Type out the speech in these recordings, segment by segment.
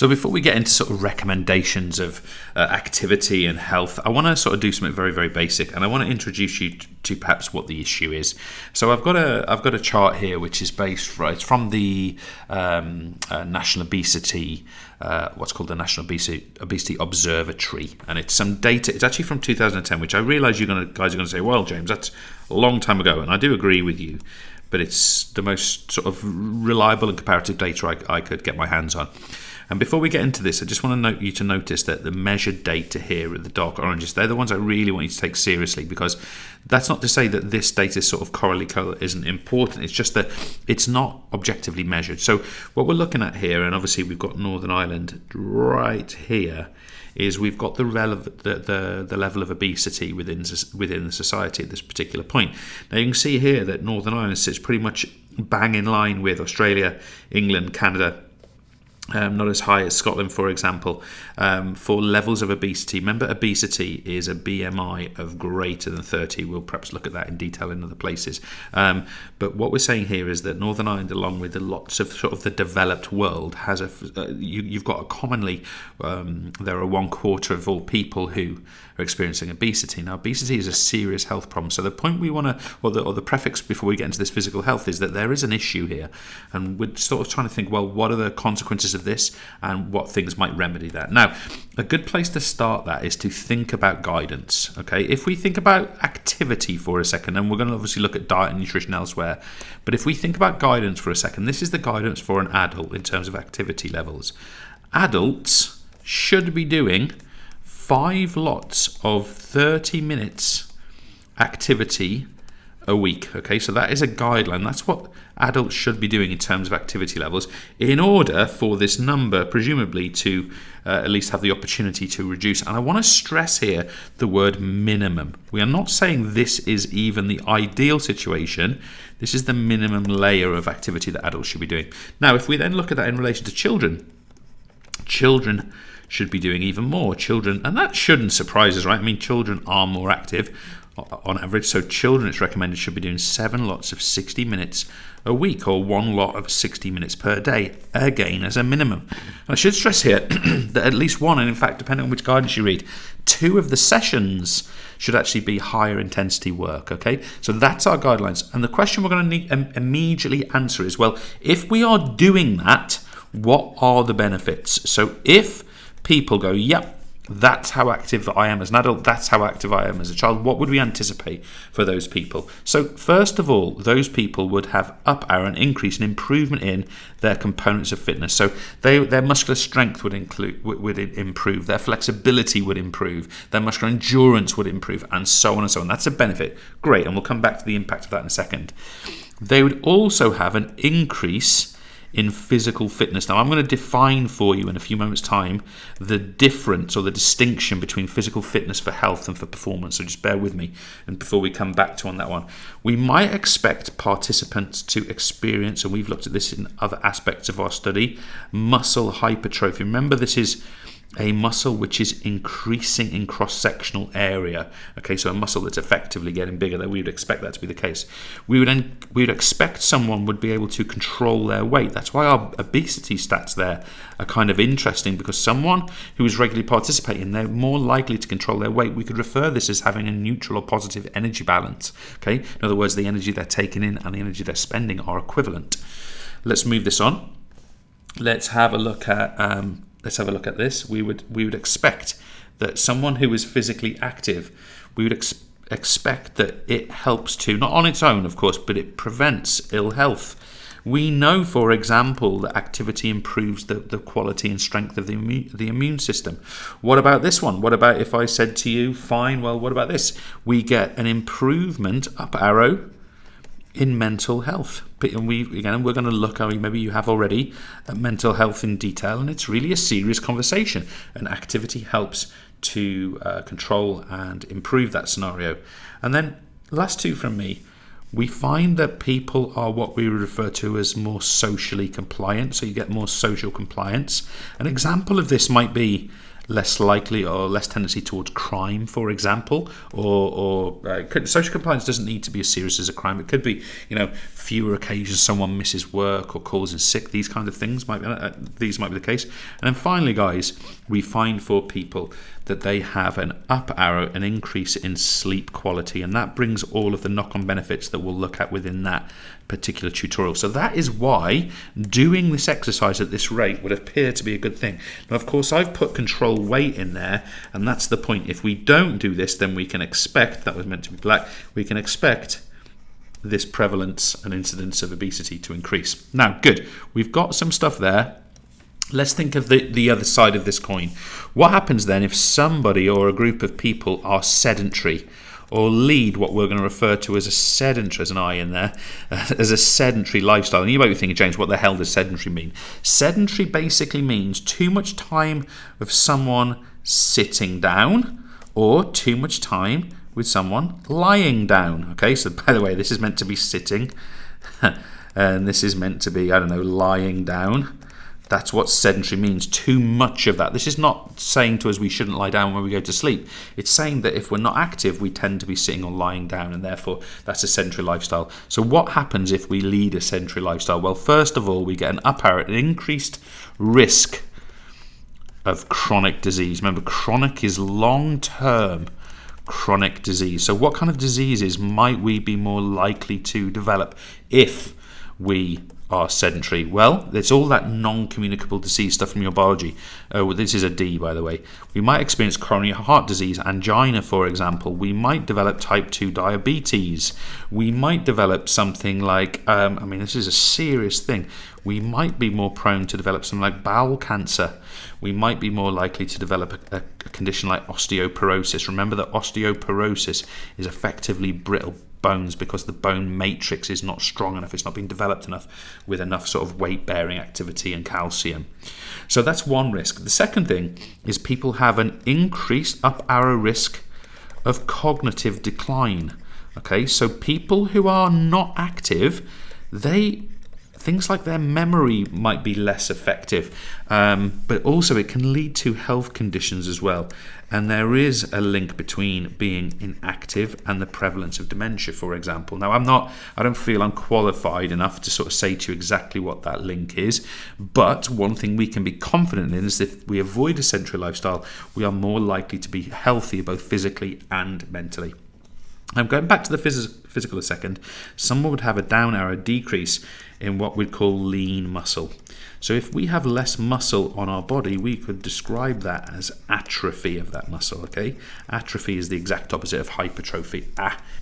So before we get into sort of recommendations of activity and health, I want to sort of do something very, very basic, and I want to introduce you to perhaps what the issue is. So I've got a chart here which is it's from the National Obesity, what's called the National Obesity Observatory, and it's some data. It's actually from 2010, which I realise guys are going to say, well, James, that's a long time ago, and I do agree with you, but it's the most sort of reliable and comparative data I could get my hands on. And before we get into this, I just want you to notice that the measured data here at the dark oranges, they're the ones I really want you to take seriously, because that's not to say that this data sort of correlate isn't important. It's just that it's not objectively measured. So what we're looking at here, and obviously we've got Northern Ireland right here, is we've got the level of obesity within the society at this particular point. Now you can see here that Northern Ireland sits pretty much bang in line with Australia, England, Canada. Not as high as Scotland, for example, for levels of obesity. Remember, obesity is a BMI of greater than 30. We'll perhaps look at that in detail in other places. But what we're saying here is that Northern Ireland, along with lots of sort of the developed world, has you've got a commonly, there are 1/4 of all people who are experiencing obesity. Now, obesity is a serious health problem. So the point we want to, or the prefix before we get into this physical health, is that there is an issue here. And we're sort of trying to think, well, what are the consequences of this and what things might remedy that? Now, a good place to start that is to think about guidance. Okay, if we think about activity for a second, and we're going to obviously look at diet and nutrition elsewhere, but if we think about guidance for a second, this is the guidance for an adult in terms of activity levels. Adults should be doing 5 lots of 30 minutes activity a week. Okay, so that is a guideline. That's what adults should be doing in terms of activity levels, in order for this number presumably to at least have the opportunity to reduce. And I want to stress here the word minimum. We are not saying this is even the ideal situation. This is the minimum layer of activity that adults should be doing. Now, if we then look at that in relation to children should be doing even more. Children, and that shouldn't surprise us, right? I mean, children are more active on average. So children, it's recommended, should be doing 7 lots of 60 minutes a week, or 1 lot of 60 minutes per day, again as a minimum. And I should stress here that at least one, and in fact, depending on which guidance you read, 2 of the sessions should actually be higher intensity work. Okay, so that's our guidelines. And the question we're going to need immediately answer is, well, if we are doing that, what are the benefits? So if people go, yep, that's how active I am as an adult, that's how active I am as a child, what would we anticipate for those people? So first of all, those people would have an increase, an improvement in their components of fitness. So their muscular strength would improve, their flexibility would improve, their muscular endurance would improve, and so on and so on. That's a benefit. Great, and we'll come back to the impact of that in a second. They would also have an increase in physical fitness. Now, I'm going to define for you in a few moments' time the difference or the distinction between physical fitness for health and for performance. So just bear with me, and before we come back to on that one, we might expect participants to experience, and we've looked at this in other aspects of our study, muscle hypertrophy. Remember, this is a muscle which is increasing in cross-sectional area. Okay, so a muscle that's effectively getting bigger. That we would expect that to be the case. We would expect someone would be able to control their weight. That's why our obesity stats there are kind of interesting, because someone who is regularly participating, they're more likely to control their weight. We could refer this as having a neutral or positive energy balance. Okay, in other words, the energy they're taking in and the energy they're spending are equivalent. Let's move this on. Let's have a look at this. We would expect that someone who is physically active, we would expect that it helps to, not on its own, of course, but it prevents ill health. We know, for example, that activity improves the quality and strength of the immune system. What about this one? What about if I said to you, fine, well, what about this? We get an improvement, up arrow, in mental health. And we're going to look, maybe you have already, at mental health in detail, and it's really a serious conversation, and activity helps to control and improve that scenario. And then last 2 from me, we find that people are what we refer to as more socially compliant, so you get more social compliance. An example of this might be less likely or less tendency towards crime, for example, or social compliance doesn't need to be as serious as a crime. It could be, fewer occasions someone misses work or calls in sick. These kind of things might be the case. And then finally, guys, we find for people that they have an up arrow, an increase in sleep quality, and that brings all of the knock-on benefits that we'll look at within that particular tutorial. So that is why doing this exercise at this rate would appear to be a good thing. Now, of course, I've put control weight in there, and that's the point. If we don't do this, then we can expect, that was meant to be black, we can expect this prevalence and incidence of obesity to increase. Now, good. We've got some stuff there. Let's think of the other side of this coin. What happens then if somebody or a group of people are sedentary or lead what we're going to refer to as a sedentary, there's an I in there, as a sedentary lifestyle? And you might be thinking, James, what the hell does sedentary mean? Sedentary basically means too much time of someone sitting down or too much time with someone lying down. Okay, so by the way, this is meant to be sitting and this is meant to be, lying down. That's what sedentary means, too much of that. This is not saying to us we shouldn't lie down when we go to sleep. It's saying that if we're not active, we tend to be sitting or lying down, and therefore that's a sedentary lifestyle. So what happens if we lead a sedentary lifestyle? Well, first of all, we get an up arrow, an increased risk of chronic disease. Remember, chronic is long-term chronic disease. So what kind of diseases might we be more likely to develop if we are sedentary? Well, it's all that non-communicable disease stuff from your biology. Oh, this is a D, by the way. We might experience coronary heart disease, angina, for example. We might develop type 2 diabetes. We might develop something like, this is a serious thing. We might be more prone to develop something like bowel cancer. We might be more likely to develop a condition like osteoporosis. Remember that osteoporosis is effectively brittle bones because the bone matrix is not strong enough, it's not been developed enough with enough sort of weight-bearing activity and calcium. So that's one risk. The second thing is people have an increased up arrow risk of cognitive decline. Okay, so people who are not active, things like their memory might be less effective, but also it can lead to health conditions as well. And there is a link between being inactive and the prevalence of dementia, for example. Now, I don't feel I'm qualified enough to sort of say to you exactly what that link is, but one thing we can be confident in is that if we avoid a sedentary lifestyle, we are more likely to be healthy, both physically and mentally. I'm going back to the physical a second. Someone would have a down arrow decrease in what we'd call lean muscle. So if we have less muscle on our body, we could describe that as atrophy of that muscle, okay? Atrophy is the exact opposite of hypertrophy.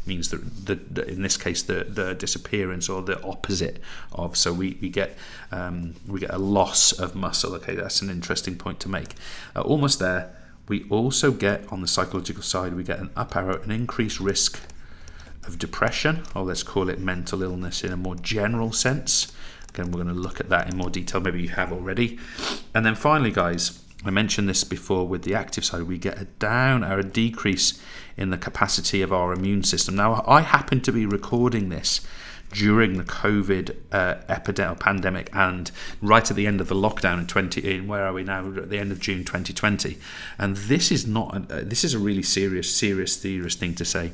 Means in this case the disappearance or the opposite of. So we get a loss of muscle, okay? That's an interesting point to make. Almost there. We also get, on the psychological side, we get an up arrow, an increased risk of depression, or let's call it mental illness in a more general sense. Again, we're going to look at that in more detail, maybe you have already. And then finally, guys, I mentioned this before with the active side, we get a down or a decrease in the capacity of our immune system. Now, I happen to be recording this during the COVID epidemic, pandemic, and right at the end of the lockdown in where are we now? At the end of June 2020, and this is a really serious thing to say.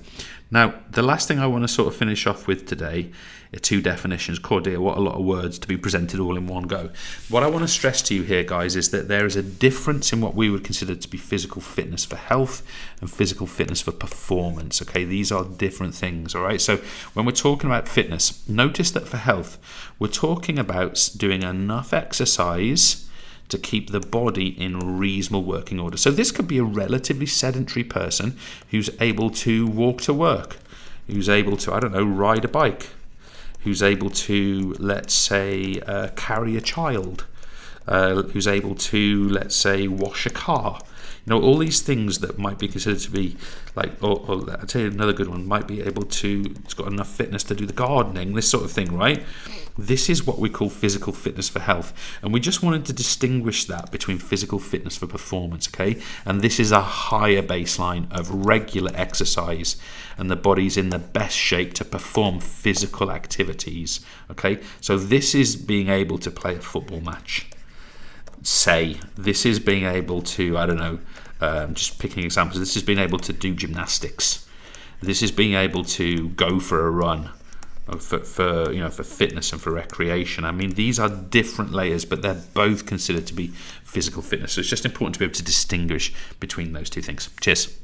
Now, the last thing I want to sort of finish off with today are two definitions. Cordelia, what a lot of words to be presented all in one go. What I want to stress to you here, guys, is that there is a difference in what we would consider to be physical fitness for health and physical fitness for performance. Okay, these are different things, all right? So when we're talking about fitness, notice that for health, we're talking about doing enough exercise to keep the body in reasonable working order. So this could be a relatively sedentary person who's able to walk to work, who's able to, ride a bike, who's able to, let's say, carry a child, who's able to, let's say, wash a car. All these things that might be considered to be like, or I'll tell you another good one, might be able to, it's got enough fitness to do the gardening, this sort of thing, right? This is what we call physical fitness for health. And we just wanted to distinguish that between physical fitness for performance, okay? And this is a higher baseline of regular exercise and the body's in the best shape to perform physical activities, okay? So this is being able to play a football match. say. This is being able to, I don't know, just picking examples, this is being able to do gymnastics. This is being able to go for a run for fitness and for recreation. I mean, these are different layers, but they're both considered to be physical fitness. So it's just important to be able to distinguish between those two things. Cheers.